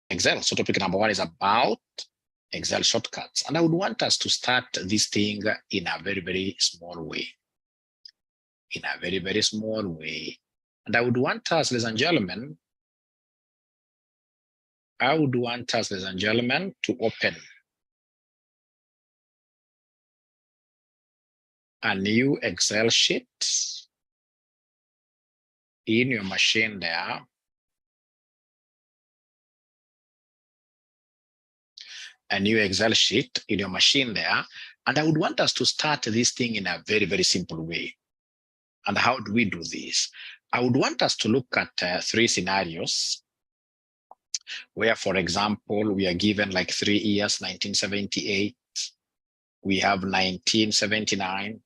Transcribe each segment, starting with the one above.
Excel. So topic number 1 is about Excel shortcuts. And I would want us to start this thing in a very, very small way. In a very, very small way. And I would want us, ladies and gentlemen, to open a new Excel sheet in your machine there. A new Excel sheet in your machine there. And I would want us to start this thing in a very, very simple way. And how do we do this? I would want us to look at 3 scenarios where, for example, we are given like 3 years, 1978, we have 1979,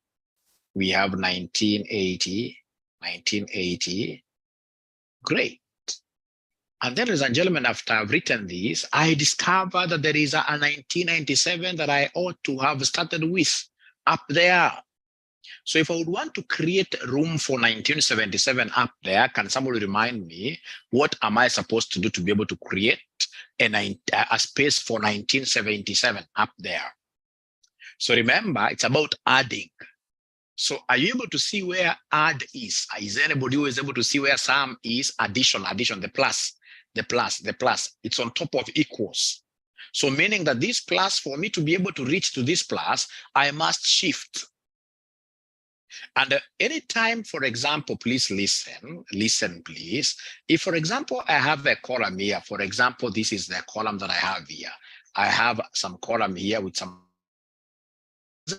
we have 1980. Great. And then, ladies and gentlemen, after I've written this, I discovered that there is a 1997 that I ought to have started with up there. So if I would want to create room for 1977 up there, can somebody remind me, what am I supposed to do to be able to create a space for 1977 up there? So remember, it's about adding. So are you able to see where add is? Is there anybody who is able to see where sum is? Addition, the plus. It's on top of equals. So meaning that this plus, for me to be able to reach to this plus, I must shift. And anytime, for example, please listen, please. If, for example, I have a column here, for example, this is the column that I have here. I have some column here with some.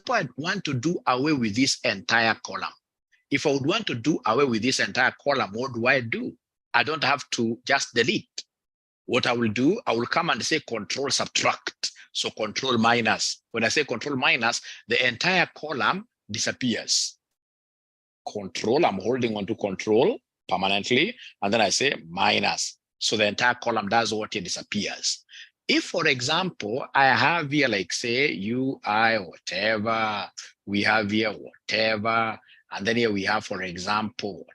I want to do away with this entire column. If I would want to do away with this entire column, what do? I don't have to just delete. What I will do, I will come and say control subtract. So control minus. When I say control minus, the entire column disappears. Control, I'm holding on to control permanently, and then I say minus. So the entire column does what? It disappears. If, for example, I have here, like say UI, whatever, we have here whatever, and then here we have, for example,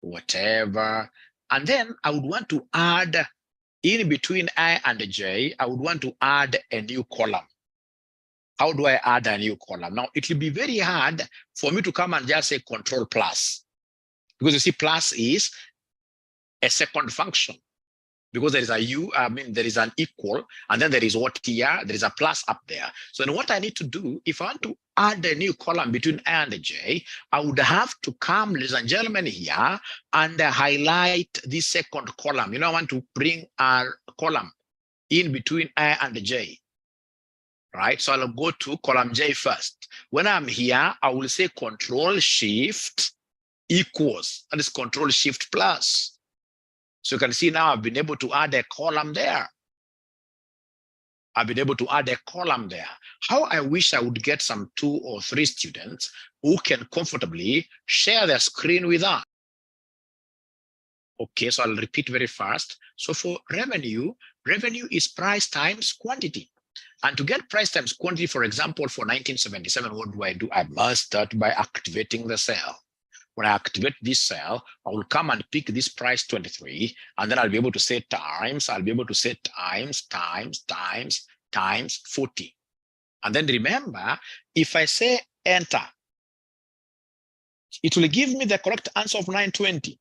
whatever, and then I would want to add in between I and J, I would want to add a new column. How do I add a new column? Now, it will be very hard for me to come and just say control plus, because you see plus is a second function. Because there is there is an equal, and then there is what here, there is a plus up there. So then what I need to do, if I want to add a new column between I and J, I would have to come, ladies and gentlemen, here and highlight this second column. I want to bring a column in between I and J, right? So I'll go to column J first. When I'm here, I will say control shift equals, that is control shift plus. So you can see now I've been able to add a column there. How I wish I would get some 2 or 3 students who can comfortably share their screen with us. Okay, so I'll repeat very fast. So for revenue is price times quantity. And to get price times quantity, for example, for 1977, what do? I must start by activating the cell. When I activate this cell, I will come and pick this price 23, and then I'll be able to say times, times 40. And then remember, if I say enter, it will give me the correct answer of 920,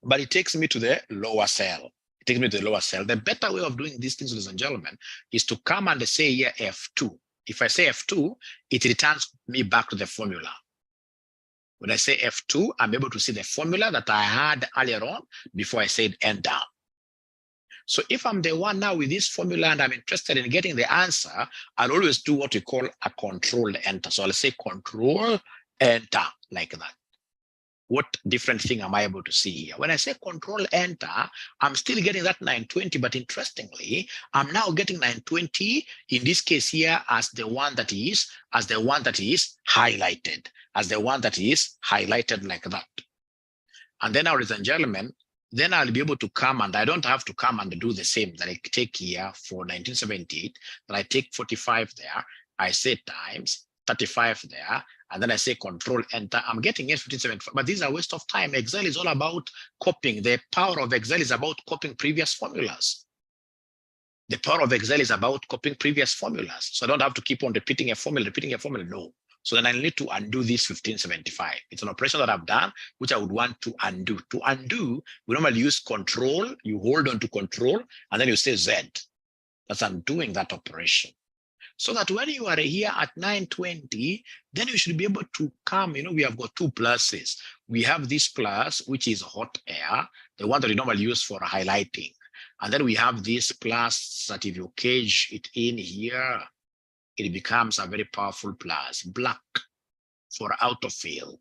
but it takes me to the lower cell. The better way of doing these things, ladies and gentlemen, is to come and say here F2. If I say F2, it returns me back to the formula. When I say F2, I'm able to see the formula that I had earlier on before I said enter. So if I'm the one now with this formula and I'm interested in getting the answer, I'll always do what we call a control enter. So I'll say control enter like that. What different thing am I able to see here? When I say control enter, I'm still getting that 920, but interestingly, I'm now getting 920 in this case here as the one that is highlighted, like that. And then now, ladies and gentlemen, then I'll be able to come, and I don't have to come and do the same that I take here for 1978, that I take 45 there, I say times 35 there, and then I say control enter, I'm getting F1575, but this is a waste of time. Excel is all about copying. The power of Excel is about copying previous formulas. The power of Excel is about copying previous formulas. So I don't have to keep on repeating a formula, no. So then I need to undo this 1575. It's an operation that I've done, which I would want to undo. To undo, we normally use control, you hold on to control, and then you say Z. That's undoing that operation. So that when you are here at 920, then you should be able to come, we have got two pluses. We have this plus, which is hot air, the one that we normally use for highlighting. And then we have this plus that if you cage it in here, it becomes a very powerful plus, black for autofill.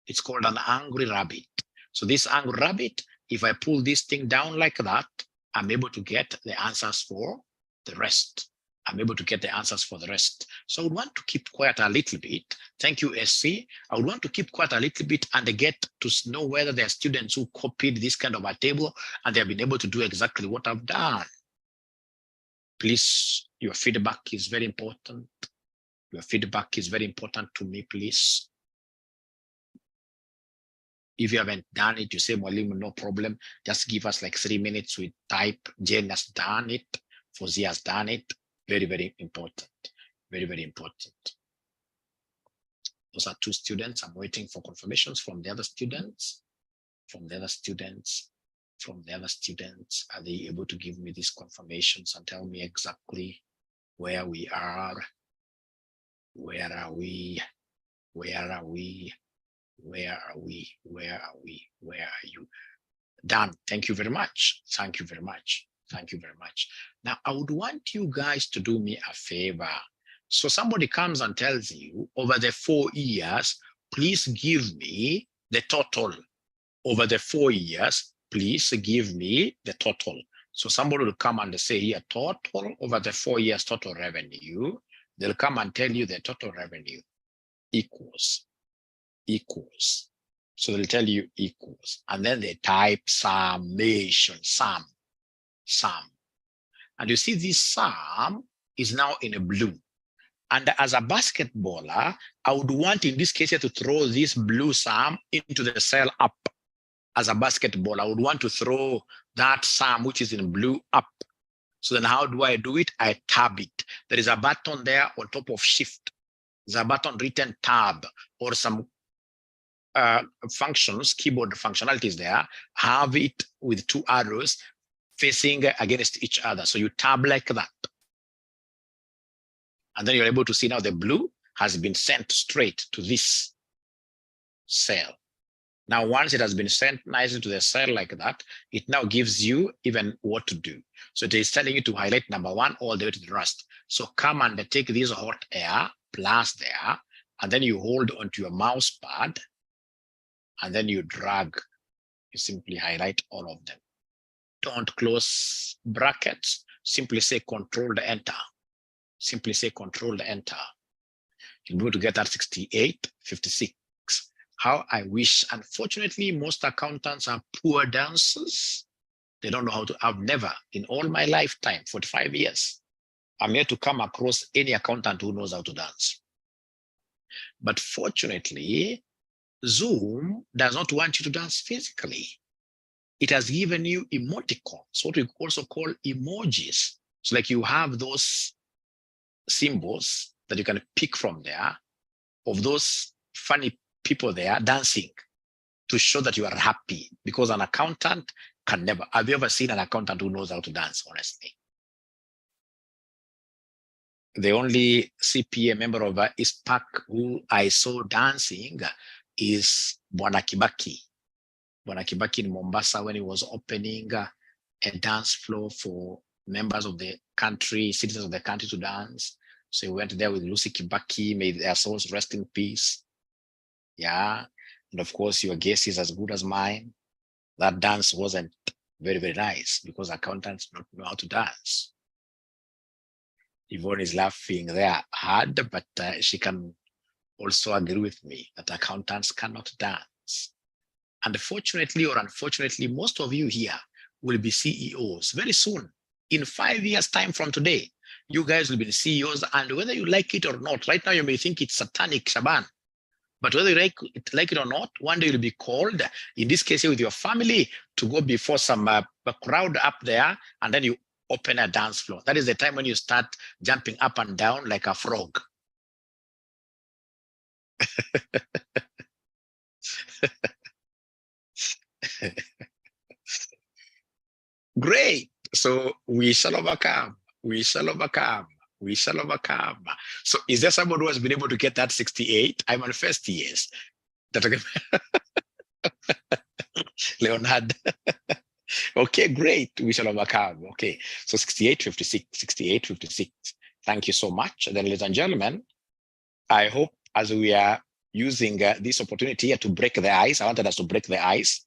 It's called an angry rabbit. So this angry rabbit, if I pull this thing down like that, I'm able to get the answers for the rest. I'm able to get the answers for the rest. So I would want to keep quiet a little bit. Thank you, SC. I would want to keep quiet a little bit and get to know whether there are students who copied this kind of a table and they have been able to do exactly what I've done. Please, your feedback is very important. Your feedback is very important to me, please. If you haven't done it, you say, Mwalimu, no problem. Just give us like 3 minutes. We type, Jane has done it, Fozia has done it. Very, very important. Very, very important. Those are 2 students. I'm waiting for confirmations from the other students. From the other students. Are they able to give me these confirmations and tell me exactly where we are? Where are we? Where are we? Where are we? Where are we? Where are you? Done. Thank you very much. Thank you very much. Thank you very much. Now, I would want you guys to do me a favor. So somebody comes and tells you, over the 4 years, please give me the total. Over the 4 years, please give me the total. So somebody will come and say here, total over the 4 years, total revenue. They'll come and tell you the total revenue equals. So they'll tell you equals. And then they type summation, sum. And you see this sum is now in a blue. And as a basketballer, I would want in this case here to throw this blue sum into the cell up. As a basketball, I would want to throw that sum which is in blue up. So then how do I do it? I tab it. There is a button there on top of shift. There's a button written tab or some functions, keyboard functionalities there, have it with 2 arrows facing against each other. So you tab like that. And then you're able to see now the blue has been sent straight to this cell. Now, once it has been sent nicely to the cell like that, it now gives you even what to do. So it is telling you to highlight number 1 all the way to the rest. So come and take this hot air plus there, and then you hold onto your mouse pad, and then you drag. You simply highlight all of them. Don't close brackets. Simply say Control Enter. Simply say Control Enter. You'll be able to get that 6856. How I wish. Unfortunately, most accountants are poor dancers. They don't know how to. I've never, in all my lifetime, 45 years, I'm yet to come across any accountant who knows how to dance. But fortunately, Zoom does not want you to dance physically. It has given you emoticons, what we also call emojis. So like you have those symbols that you can pick from there of those funny people there dancing to show that you are happy, because an accountant can never. Have you ever seen an accountant who knows how to dance, honestly? The only CPA member of ISPAC who I saw dancing is Bwana Kibaki. Bwana Kibaki in Mombasa, when he was opening a dance floor for members of the country, citizens of the country to dance. So he went there with Lucy Kibaki, may their souls rest in peace. Yeah. And of course, your guess is as good as mine. That dance wasn't very, very nice because accountants don't know how to dance. Yvonne is laughing there hard, but she can also agree with me that accountants cannot dance. And fortunately or unfortunately, most of you here will be CEOs very soon. In 5 years' time from today, you guys will be the CEOs, and whether you like it or not, right now you may think it's satanic, Shaban, But whether you like it or not, one day you'll be called, in this case with your family, to go before some a crowd up there, and then you open a dance floor. That is the time when you start jumping up and down like a frog. Great. So we shall overcome. We shall overcome. We shall overcome. So is there someone who has been able to get that 68? I manifest yes. Leonard. Okay, great. We shall overcome. Okay. So 6856, 6856. Thank you so much. Then, ladies and gentlemen, I hope as we are using this opportunity here to break the ice, I wanted us to break the ice.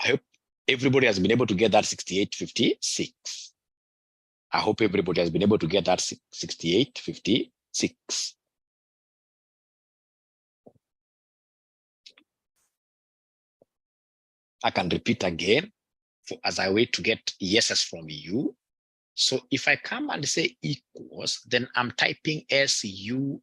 I hope everybody has been able to get that 6856. I hope everybody has been able to get that 6856. I can repeat again as I wait to get yeses from you. So if I come and say equals, then I'm typing SUM.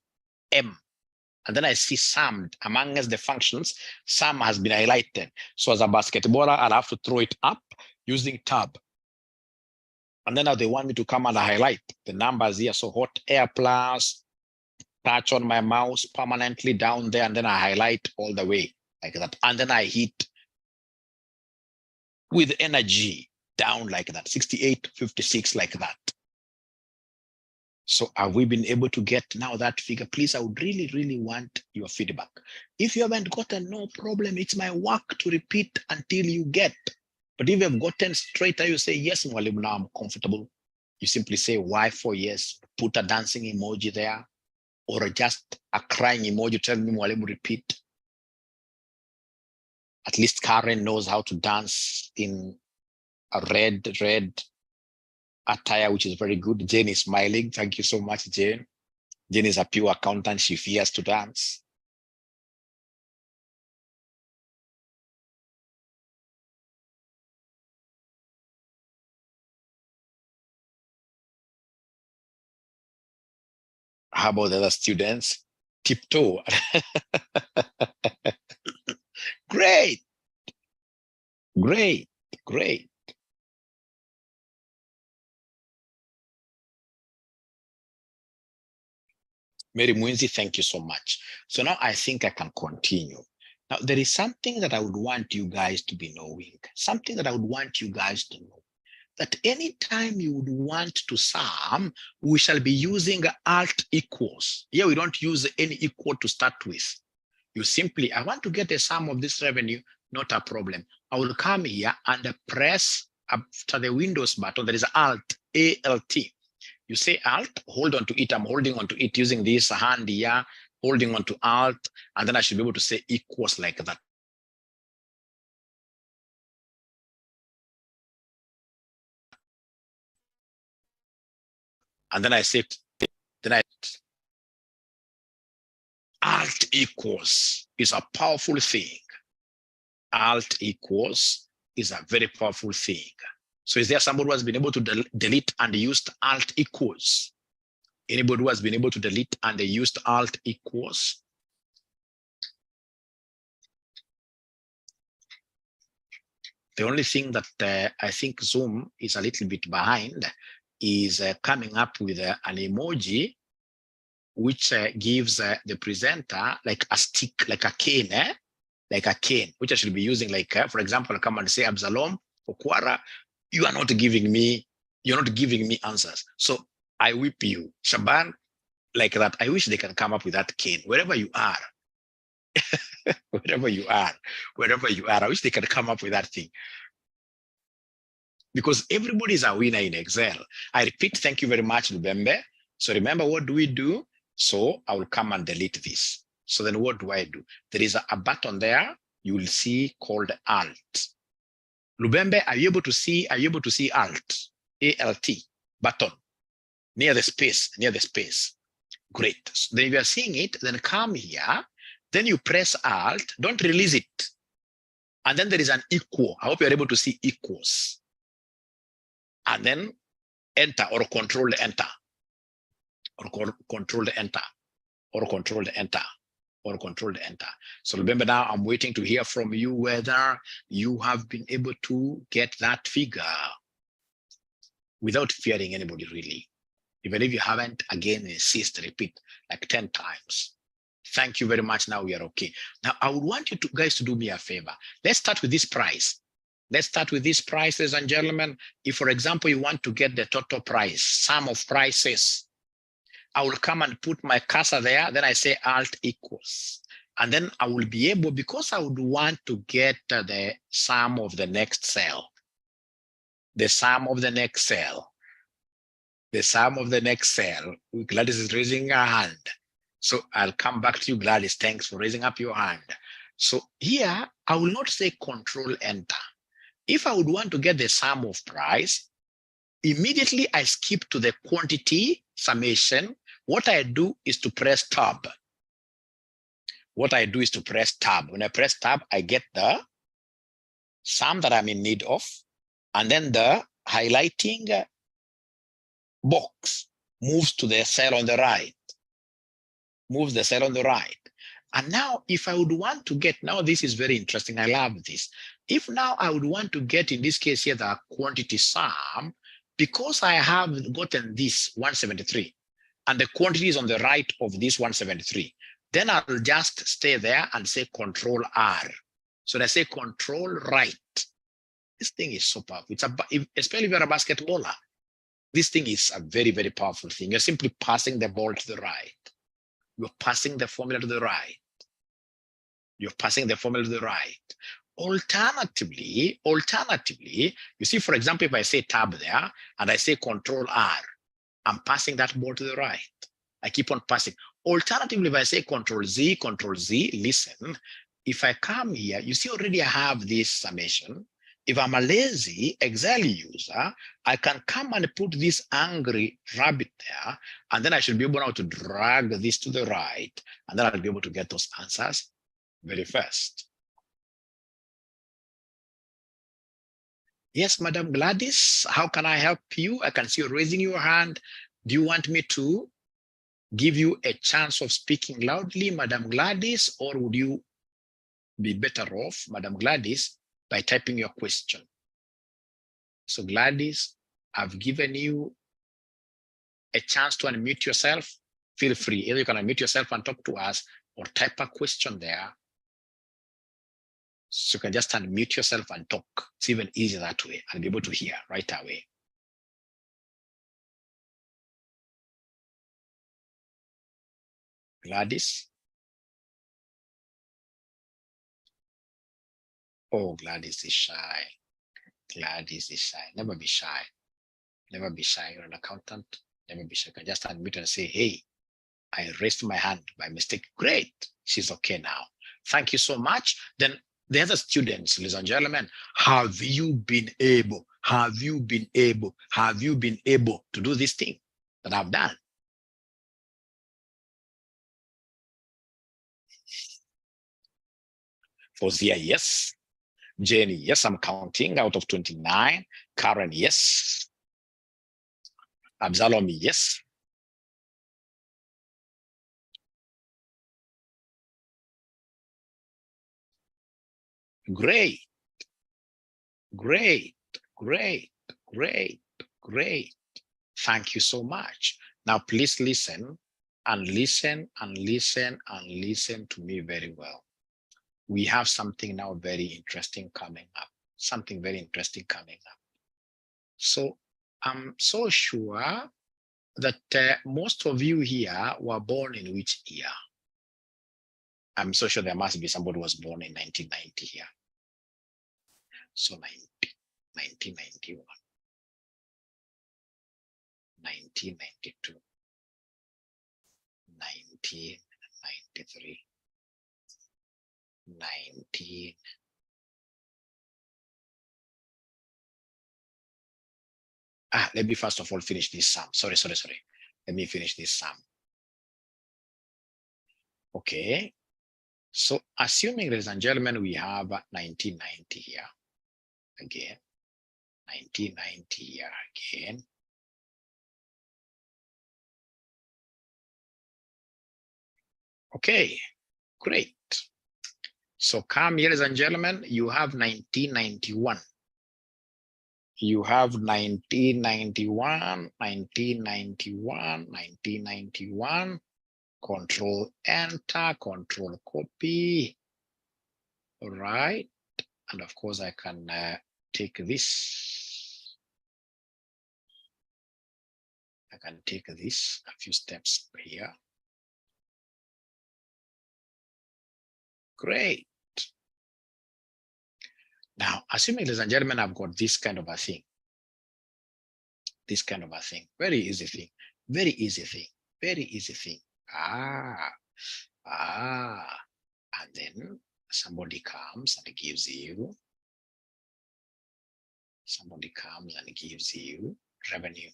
And then I see summed amongst the functions. Sum has been highlighted. So as a basketballer, I'll have to throw it up using tab. And then now they want me to come and highlight the numbers here. So hot air plus, touch on my mouse permanently down there, and then I highlight all the way like that. And then I hit with energy down like that, 6856 like that. So have we been able to get now that figure? Please, I would really, really want your feedback. If you haven't gotten, no problem. It's my work to repeat until you get. But if you have gotten straight, you say, yes, Mwalimu, now I'm comfortable. You simply say why for yes, put a dancing emoji there, or just a crying emoji, tell me, Mwalimu, repeat. At least Karen knows how to dance in a red attire, which is very good. Jane is smiling. Thank you so much, Jane. Jane is a pure accountant. She fears to dance. How about the other students? Tiptoe. Great. Great. Great. Mary Mwinzi, thank you so much. So now I think I can continue. Now, there is something that I would want you guys to be knowing, something that I would want you guys to know, that anytime you would want to sum, we shall be using alt equals. Here we don't use any equal to start with. You simply, I want to get a sum of this revenue, not a problem. I will come here and press after the Windows button, there is Alt, A-L-T. You say Alt, hold on to it. I'm holding on to it using this hand here, holding on to Alt, and then I should be able to say equals like that. And then I say, Alt equals is a powerful thing. Alt equals is a very powerful thing. So is there somebody who has been able to delete and used Alt equals? Anybody who has been able to delete and used Alt equals? The only thing that I think Zoom is a little bit behind is coming up with an emoji which gives the presenter like a stick, like a cane, like a cane, which I should be using, like, for example, come and say, Absalom, Okwara, you're not giving me answers. So I whip you. Shaban, like that. I wish they can come up with that cane, wherever you are. wherever you are, I wish they can come up with that thing. Because everybody is a winner in Excel. I repeat, thank you very much, Lubembe. So remember, what do we do? So I will come and delete this. So then what do I do? There is a button there you will see called Alt. Lubembe, are you able to see Alt? A-L-T button near the space. Great. So then if you are seeing it, then come here, then you press Alt, don't release it. And then there is an equal. I hope you're able to see equals. And then enter or control the enter. Or control the enter. or control enter. So remember now, I'm waiting to hear from you whether you have been able to get that figure without fearing anybody really. Even if you haven't, again, insist, repeat like 10 times. Thank you very much. Now we are okay. Now I would want you guys to do me a favor. Let's start with this price. Let's start with this price, ladies and gentlemen. If, for example, you want to get the total price, sum of prices, I will come and put my cursor there. Then I say Alt equals. And then I will be able, because I would want to get the sum of the next cell. The sum of the next cell. The sum of the next cell. Gladys is raising her hand. So I'll come back to you, Gladys. Thanks for raising up your hand. So here, I will not say control enter. If I would want to get the sum of price, immediately I skip to the quantity summation. What I do is to press tab. What I do is to press tab. When I press tab, I get the sum that I'm in need of. And then the highlighting box moves to the cell on the right. Moves the cell on the right. And now if I would want to get, now this is very interesting. I love this. If now I would want to get, in this case here, the quantity sum, because I have gotten this 173 and the quantity is on the right of this 173, then I'll just stay there and say Control R. So when I say Control right, this thing is so powerful. It's especially if you're a basketballer, this thing is a very, very powerful thing. You're simply passing the ball to the right. You're passing the formula to the right. You're passing the formula to the right. Alternatively, you see, for example, if I say tab there and I say Control R, I'm passing that ball to the right. I keep on passing. Alternatively, if I say Control Z, listen, if I come here, you see already I have this summation. If I'm a lazy Excel user, I can come and put this angry rabbit there, and then I should be able now to drag this to the right, and then I'll be able to get those answers very fast. Yes, Madam Gladys, how can I help you? I can see you raising your hand. Do you want me to give you a chance of speaking loudly, Madam Gladys, or would you be better off, Madam Gladys, by typing your question? So Gladys, I've given you a chance to unmute yourself. Feel free. Either you can unmute yourself and talk to us or type a question there. So you can just unmute yourself and talk. It's even easier that way and be able to hear right away. Gladys? Oh, Gladys is shy. Gladys is shy. Never be shy. Never be shy. You're an accountant. Never be shy. You can just unmute and say, hey, I raised my hand by mistake. Great. She's okay now. Thank you so much. Then the other students, ladies and gentlemen, have you been able to do this thing that I've done? Fozia, yes. Jenny, yes, I'm counting out of 29. Karen, yes. Absalom, yes. Great. Great, great, great, great. Thank you so much. Now, please listen and listen and listen and listen to me very well. We have something now very interesting coming up. Something very interesting coming up. So I'm so sure that most of you here were born in which year? I'm so sure there must be somebody who was born in 1990 here. So 1991, 1992, 1993, 19. Let me first of all finish this sum. Sorry. Let me finish this sum. Okay. So assuming, ladies and gentlemen, we have 1990 here again, 1990 here again. Okay, Great. So come, ladies and gentlemen, you have 1991. You have 1991, 1991, 1991. Control Enter, Control Copy. All right. And of course, I can take this. I can take this a few steps here. Great. Now, assuming, ladies and gentlemen, I've got this kind of a thing. This kind of a thing. Very easy thing. Very easy thing. Very easy thing. And then somebody comes and gives you. Somebody comes and gives you revenue.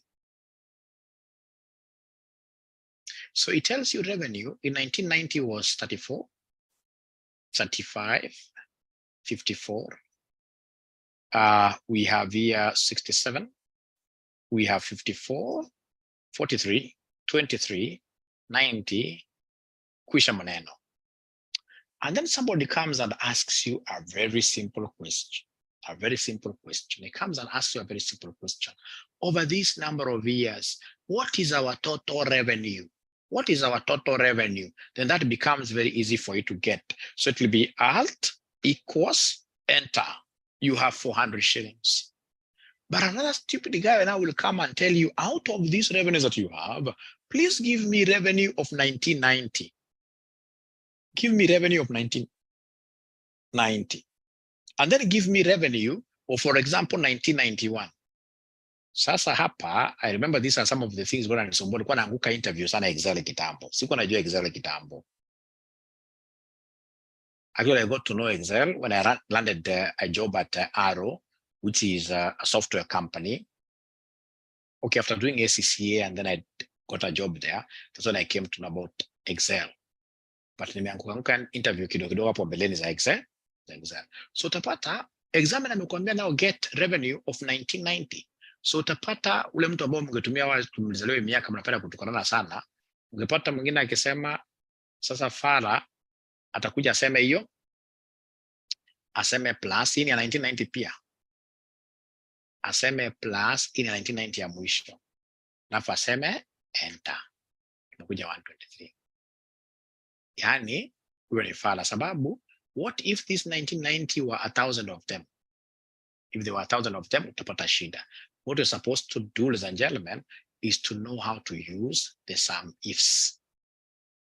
So it tells you revenue in 1990 was 34, 35, 54. We have here 67. We have 54, 43, 23, 90, kwisha maneno. And then somebody comes and asks you a very simple question. A very simple question. He comes and asks you a very simple question. Over this number of years, what is our total revenue? What is our total revenue? Then that becomes very easy for you to get. So it will be Alt equals Enter. You have 400 shillings. But another stupid guy now will come and tell you, out of these revenues that you have, please give me revenue of 1990. Give me revenue of 1990. And then give me revenue of, for example, 1991. Sasa hapa, I remember these are some of the things when I naanguka interview sana Excel kitambo. Sikuwa najua Excel kitambo. Actually, I got to know Excel when I landed a job at Arrow, which is a software company. Okay, after doing 𝗕𝗟𝗢𝗏𝗓 and then I got a job there. That's when I came to know about Excel. But nimeanguka interview kidogo hapo mbeleni za Excel. So utapata examiner amekwambia now get revenue of 1990. So utapata ule mtu ambao mngetumia wale tumezaliwa miaka mnapenda kutukanana sana. Ungepata mwingine akisema sasa Fara atakuja aseme hiyo, aseme plus ini ya 1990 pia. Aseme plus ini ya 1990 ya mwisho. Nafu aseme enter. Inakuja 123. Yani, huyo ni Fara sababu what if this 1990 were 1,000 of them? If there were 1,000 of them, utapata shida. What you're supposed to do, ladies and gentlemen, is to know how to use the sum ifs.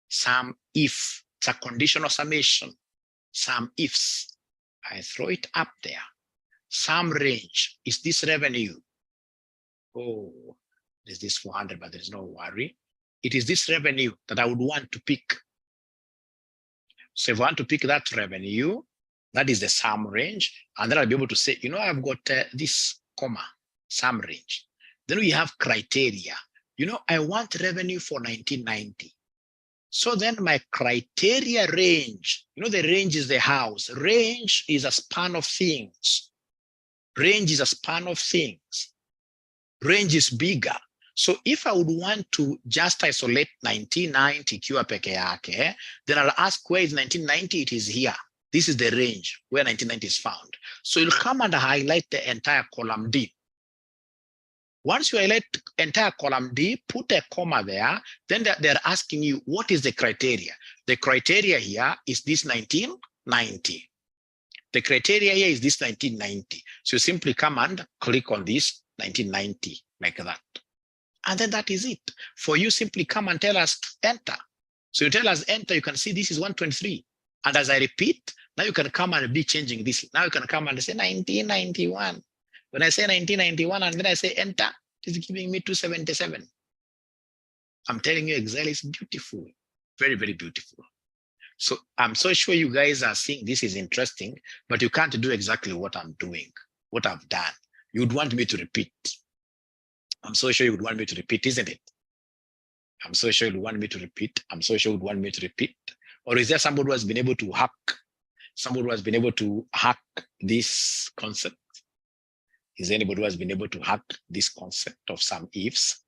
Sum if, it's a conditional summation. Sum ifs. I throw it up there. Sum range, is this revenue? Oh, there's this 400, but there's no worry. It is this revenue that I would want to pick. So if I want to pick that revenue, that is the sum range. And then I'll be able to say, you know, I've got this comma, sum range. Then we have criteria. You know, I want revenue for 1990. So then my criteria range, you know, the range is the house. Range is a span of things. Range is a span of things. Range is bigger. So if I would want to just isolate 1990 kiwa peke yake, then I'll ask where is 1990? It is here. This is the range where 1990 is found. So you'll come and highlight the entire column D. Once you highlight entire column D, put a comma there, then they're asking you, what is the criteria? The criteria here is this 1990. The criteria here is this 1990. So you simply come and click on this 1990 like that. And then that is it. For you, simply come and tell us enter. So you tell us enter, you can see this is 123. And as I repeat, now you can come and be changing this. Now you can come and say 1991. When I say 1991 and then I say enter, it's giving me 277. I'm telling you, Excel is beautiful. Very, very beautiful. So I'm so sure you guys are seeing this is interesting, but you can't do exactly what I'm doing, what I've done. You'd want me to repeat. I'm so sure you would want me to repeat, isn't it? I'm so sure you'd want me to repeat. I'm so sure you'd want me to repeat. Or is there somebody who has been able to hack? Somebody who has been able to hack this concept? Is there anybody who has been able to hack this concept of some ifs?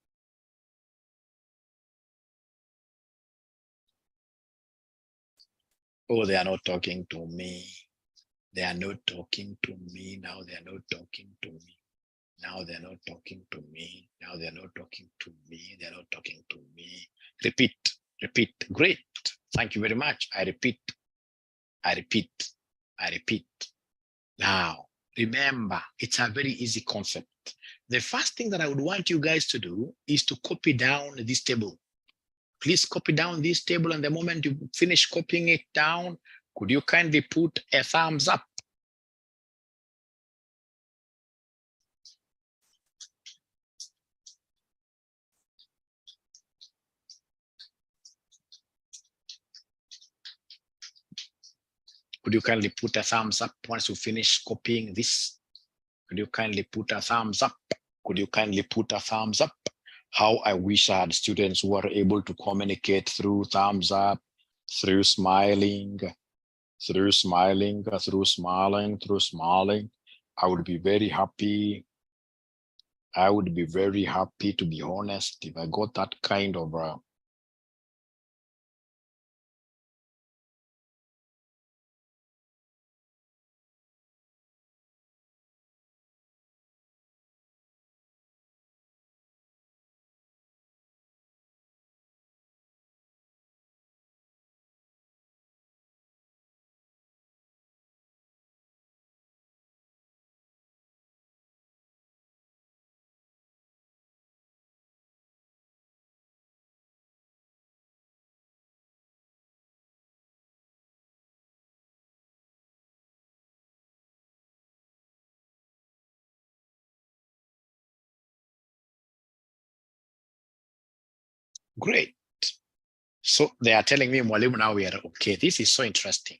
Oh, they are not talking to me. They are not talking to me. Now they are not talking to me. Now they're not talking to me. Now they're not talking to me. They're not talking to me. Repeat, repeat. Great. Thank you very much. I repeat, I repeat, I repeat. Now, remember, it's a very easy concept. The first thing that I would want you guys to do is to copy down this table. Please copy down this table, and the moment you finish copying it down, could you kindly put a thumbs up? Could you kindly put a thumbs up once you finish copying this? Could you kindly put a thumbs up? Could you kindly put a thumbs up? How I wish I had students who are able to communicate through thumbs up, through smiling, through smiling, through smiling, through smiling. I would be very happy. I would be very happy, to be honest, if I got that kind of great. So they are telling me, Mwalimu, now we are okay. This is so interesting.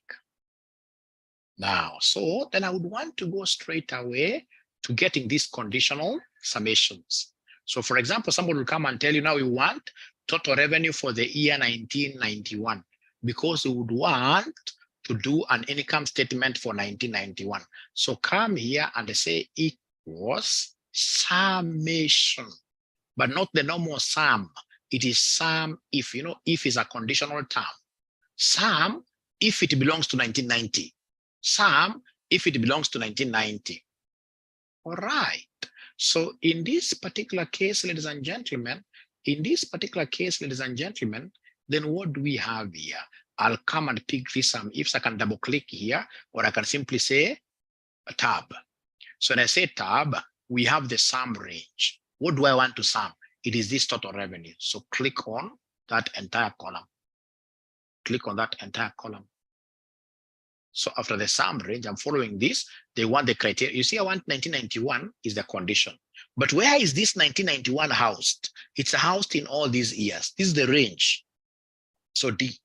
Now, so then I would want to go straight away to getting these conditional summations. So for example, someone will come and tell you, now we want total revenue for the year 1991, because we would want to do an income statement for 1991. So come here and say it was summation, but not the normal sum. It is sum if, you know, if is a conditional term. Sum if it belongs to 1990. Sum if it belongs to 1990. All right. So in this particular case, ladies and gentlemen, then what do we have here? I'll come and pick this sum. If I can double click here, or I can simply say a tab. So when I say tab, we have the sum range. What do I want to sum? It is this total revenue. So click on that entire column. Click on that entire column. So after the sum range, I'm following this. They want the criteria. You see, I want 1991 is the condition. But where is this 1991 housed? It's housed in all these years. This is the range. So D.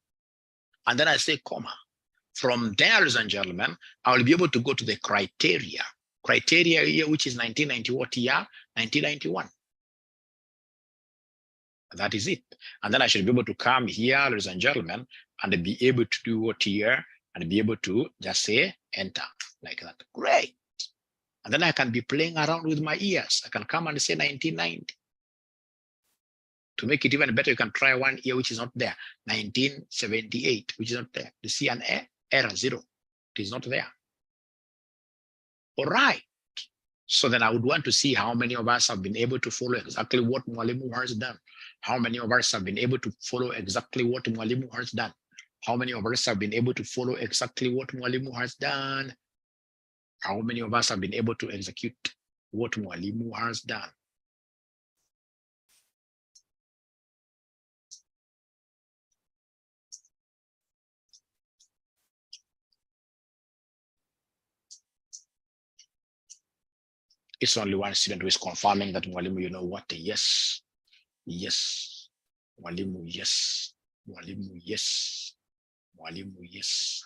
And then I say comma. From there, ladies and gentlemen, I will be able to go to the criteria. Criteria here, which is 1990, what year? 1991. That is it. And then I should be able to come here, ladies and gentlemen, and be able to do what here, and be able to just say enter like that. Great. And then I can be playing around with my ears. I can come and say 1990. To make it even better, you can try one year which is not there. 1978, which is not there. You see an error, 0. It is not there. All right. So then I would want to see how many of us have been able to follow exactly what Mwalimu has done. How many of us have been able to follow exactly what Mwalimu has done? How many of us have been able to follow exactly what Mwalimu has done? How many of us have been able to execute what Mwalimu has done? It's only one student who is confirming that Mwalimu, you know what? Yes. Yes. Mwalimu, yes. Mwalimu, yes. Mwalimu, yes.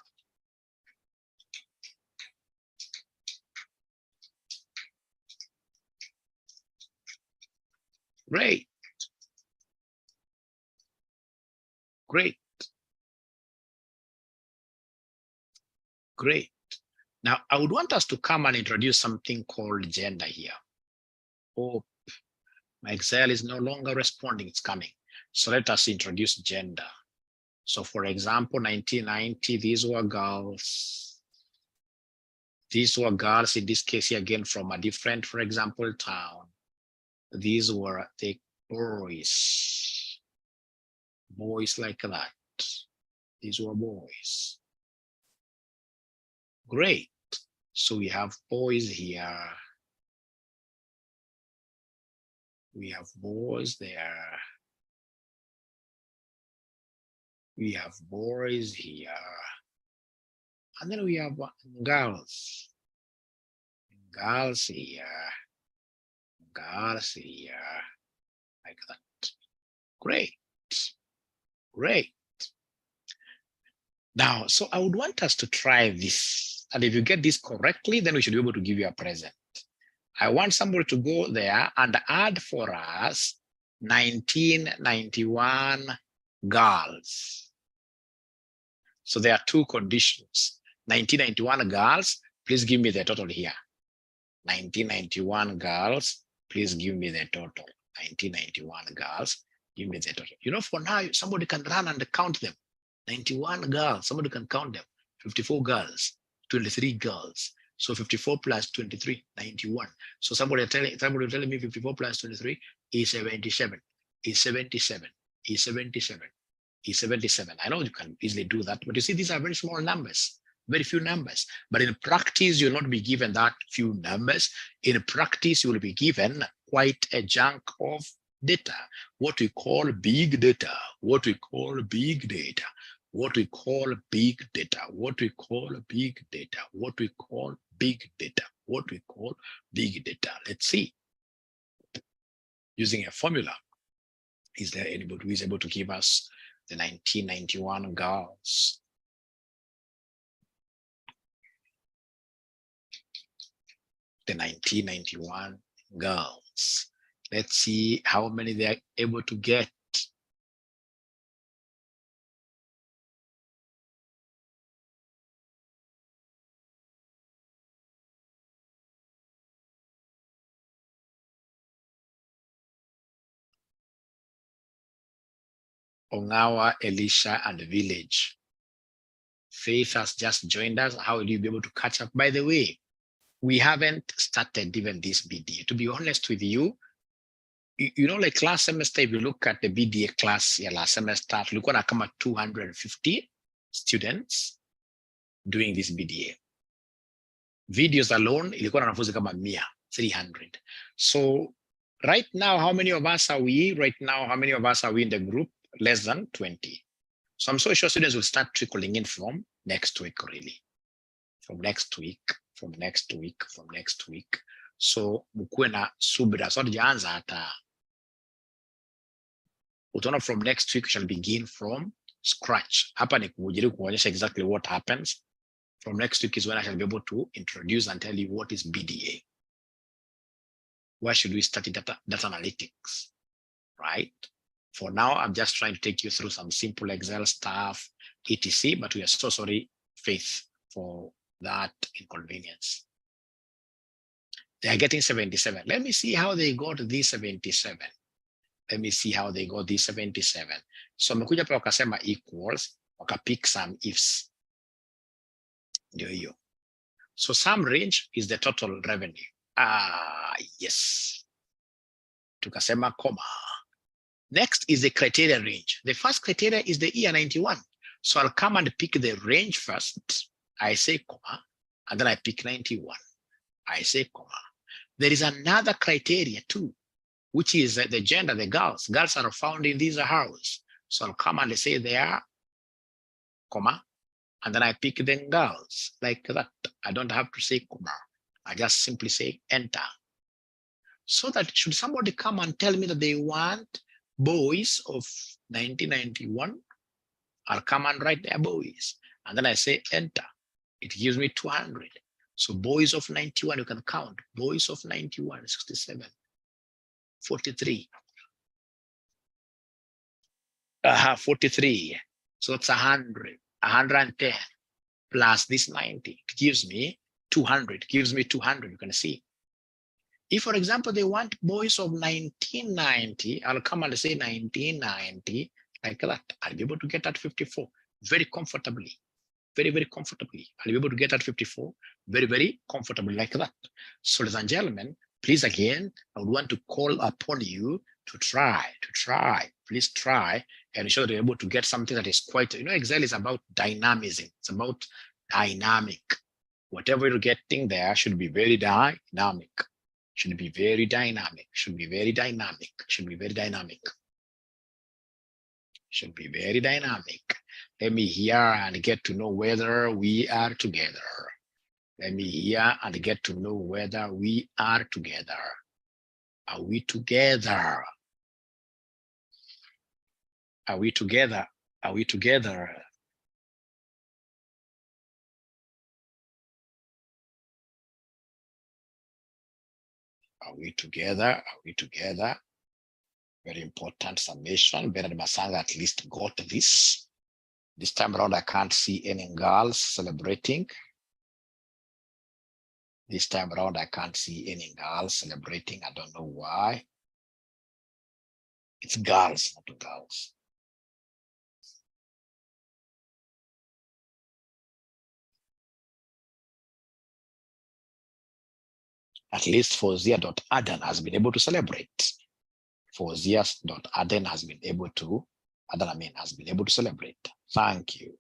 Great. Great. Great. Now, I would want us to come and introduce something called gender here. Oh, my Excel is no longer responding, it's coming. So let us introduce gender. So for example, 1990, these were girls. These were girls, in this case here again from a different, for example, town. These were the boys. Boys like that. These were boys. Great. So we have boys here. We have boys there. We have boys here. And then we have girls. Girls here. Girls here. Like that. Great. Great. Now, so I would want us to try this. And if you get this correctly, then we should be able to give you a present. I want somebody to go there and add for us 1991 girls. So there are two conditions. 1991 girls, please give me the total here. 1991 girls, please give me the total. 1991 girls, give me the total. You know, for now, somebody can run and count them. 91 girls, somebody can count them. 54 girls, 23 girls. So 54 plus 23, 91. So somebody telling me 54 plus 23 is 77, is 77, is 77, is 77. I know you can easily do that, but you see, these are very small numbers, very few numbers. But in practice, you'll not be given that few numbers. In practice, you will be given quite a chunk of data, what we call big data, what we call big data. What we call big data, what we call big data, what we call big data, what we call big data. Let's see. Using a formula, is there anybody who is able to give us the 1991 girls? The 1991 girls. Let's see how many they are able to get. Ongawa, Elisha, and Village. Faith has just joined us. How will you be able to catch up? By the way, we haven't started even this BDA. To be honest with you, you know, like last semester, if you look at the BDA class last semester, look at 250 students doing this BDA. Videos alone, ilikuwa na wanafunzi kama 300. So right now, how many of us are we? Right now, how many of us are we in the group? Less than 20. So I'm so sure students will start trickling in from next week, really. From next week, from next week, from next week. So mkuwe na subira. So tujaanza hata. Utaona from next week, we shall begin from scratch. Hapa ni kujaribu kuonyesha exactly what happens. From next week is when I shall be able to introduce and tell you what is BDA. Where should we start in data analytics, right? For now, I'm just trying to take you through some simple Excel stuff, etc. But we are so sorry, Faith, for that inconvenience. They are getting 77. Let me see how they got this 77. Let me see how they got this 77. So wamekuja pa wakasema equals, wakapick some ifs. Ndio hiyo. So some range is the total revenue. Yes. Tukasema comma. Next is the criteria range. The first criteria is the year 91. So I'll come and pick the range first. I say comma, and then I pick 91. I say comma. There is another criteria too, which is the gender, the girls. Girls are found in this house. So I'll come and say they are, comma, and then I pick the girls like that. I don't have to say comma. I just simply say enter. So that should somebody come and tell me that they want boys of 1991, I'll come and write their boys. And then I say enter. It gives me 200. So boys of 91, you can count. Boys of 91, 67, 43. 43. So it's 100, 110 plus this 90. It gives me 200. It gives me 200. You can see. If, for example, they want boys of 1990, I'll come and say 1990, like that. I'll be able to get at 54 very comfortably. Very, very comfortably. I'll be able to get at 54 very, very comfortably like that. So, ladies and gentlemen, please again, I would want to call upon you to try, please try and ensure that you're able to get something that is quite, Excel is about dynamism. It's about dynamic. Whatever you're getting there should be very dynamic. Should be very dynamic. Should be very dynamic. Should be very dynamic. Should be very dynamic. Let me hear and get to know whether we are together. Let me hear and get to know whether we are together. Are we together? Are we together? Are we together? Are we together? Are we together? Very important summation. Bernard Masanga at least got this. This time around, I can't see any girls celebrating. This time around, I can't see any girls celebrating. I don't know why. It's girls, not girls. At least 𝗕𝗟𝗢𝗏 has been able to celebrate. 𝗕𝗟𝗢𝗏 has been able to, has been able to celebrate. Thank you.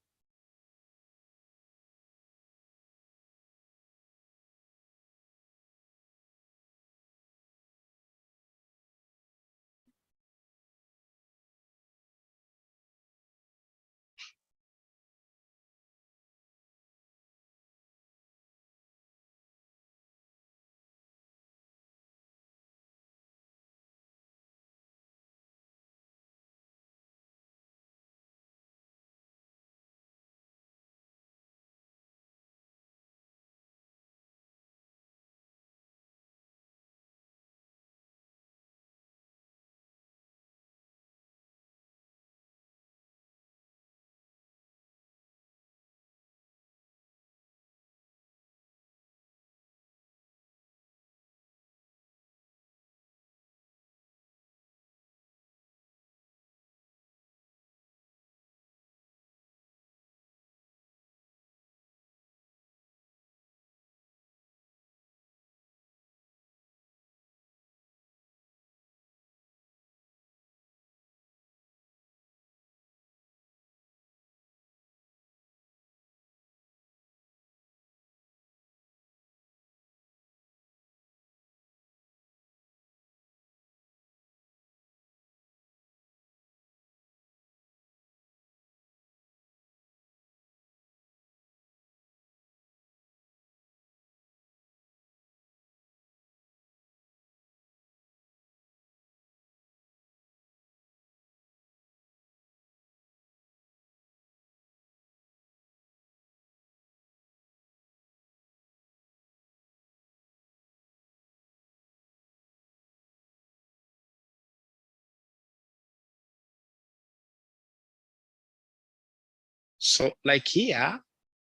So like here,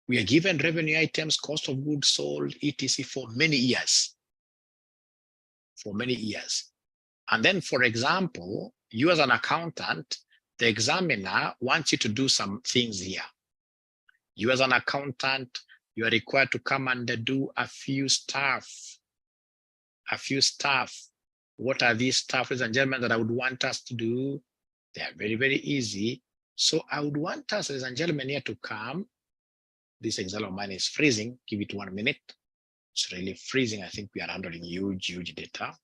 we are given revenue items, cost of goods sold, etc. for many years. For many years. And then, for example, you as an accountant, the examiner wants you to do some things here. You as an accountant, you are required to come and do a few stuff. A few stuff. What are these stuff, ladies and gentlemen, that I would want us to do? They are very, very easy. So I would want us, ladies and gentlemen, here to come. This Excel of mine is freezing. Give it 1 minute. It's really freezing. I think we are handling huge data.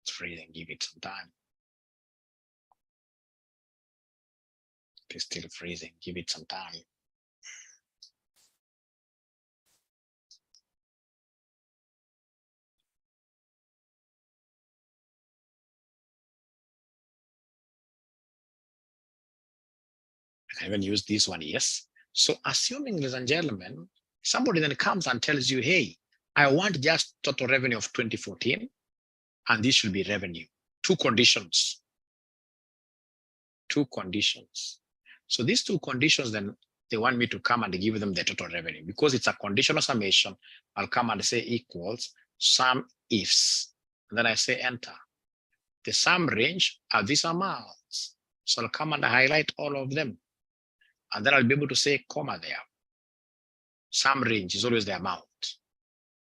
It's freezing. Give it some time. It's still freezing. Give it some time. I can even use this one, yes. So assuming, ladies and gentlemen, somebody then comes and tells you, hey, I want just total revenue of 2014, and this should be revenue. Two conditions. Two conditions. So these two conditions, then they want me to come and give them the total revenue. Because it's a conditional summation, I'll come and say equals sum ifs. And then I say enter. The sum range are these amounts. So I'll come and highlight all of them. And then I'll be able to say comma there. Sum range is always the amount.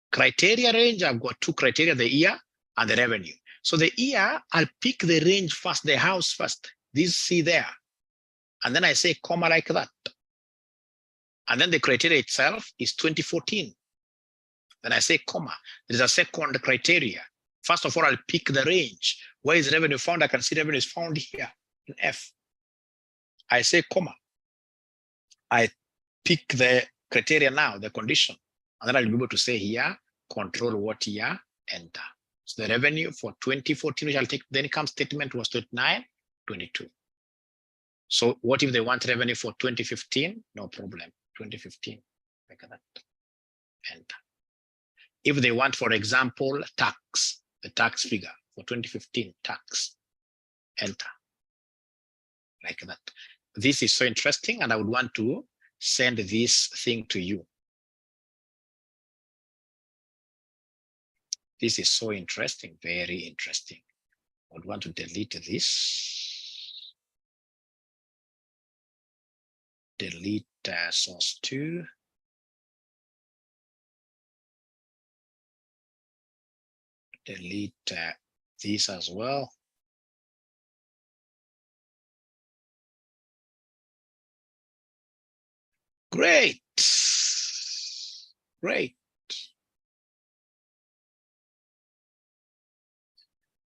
Criteria range, I've got two criteria, the year and the revenue. So the year, I'll pick the range first, the house first. This C there. And then I say comma like that. And then the criteria itself is 2014. Then I say comma. There's a second criteria. First of all, I'll pick the range. Where is revenue found? I can see revenue is found here in F. I say comma. I pick the criteria now, the condition. And then I'll be able to say here, control what year, enter. So the revenue for 2014, which I'll take, the income statement was 2922. So what if they want revenue for 2015? No problem, 2015, like that, enter. If they want, for example, tax, the tax figure for 2015, tax, enter, like that. This is so interesting, and I would want to send this thing to you. This is so interesting, very interesting. I would want to delete this. Delete source 2. Delete this as well. Great. Great.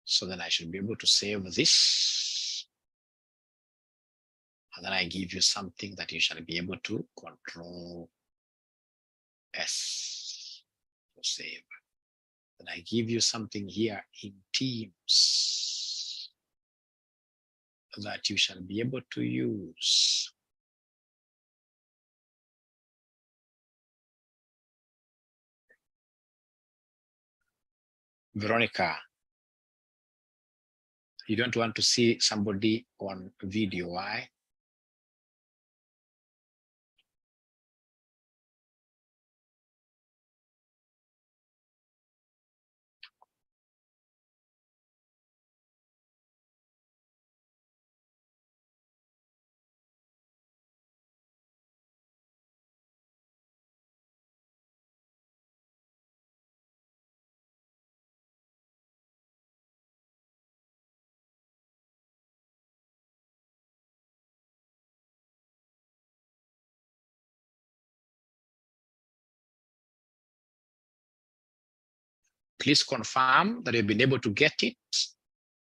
So then I should be able to save this. And then I give you something that you shall be able to control S to save. Then I give you something here in Teams that you shall be able to use. Veronica, you don't want to see somebody on video, why? Please confirm that you've been able to get it.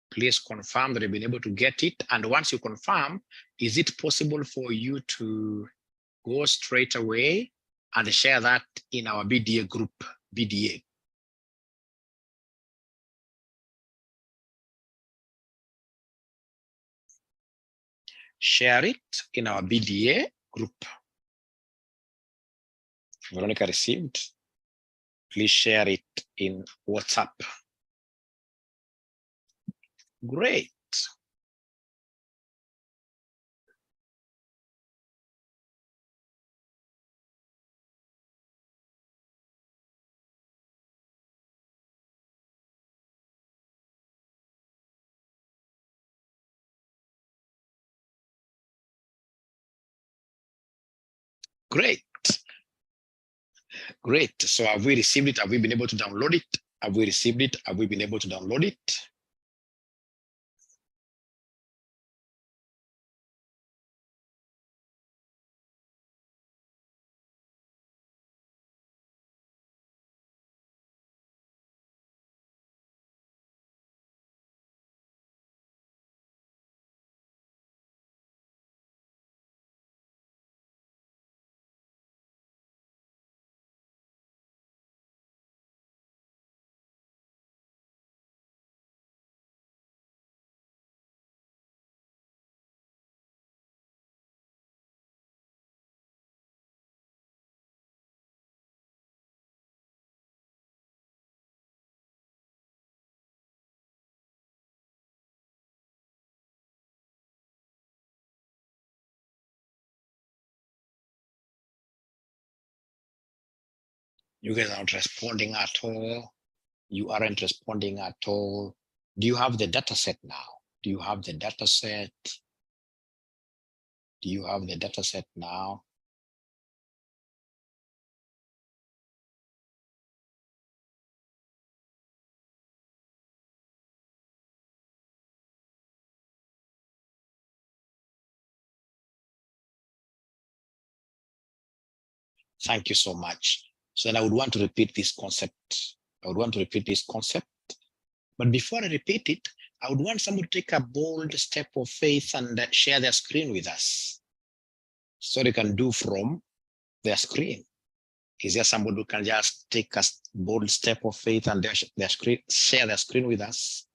Please confirm that you've been able to get it. And once you confirm, is it possible for you to go straight away and share that in our BDA group, BDA? Share it in our BDA group. Veronica received. Please share it in WhatsApp. Great. Great. Great. So have we received it? Have we been able to download it? Have we received it? Have we been able to download it? You guys aren't responding at all. You aren't responding at all. Do you have the data set now? Do you have the data set? Do you have the data set now? Thank you so much. So then I would want to repeat this concept. But before I repeat it, I would want someone to take a bold step of faith and share their screen with us. So they can do from their screen. Is there somebody who can just take a bold step of faith and share their screen with us?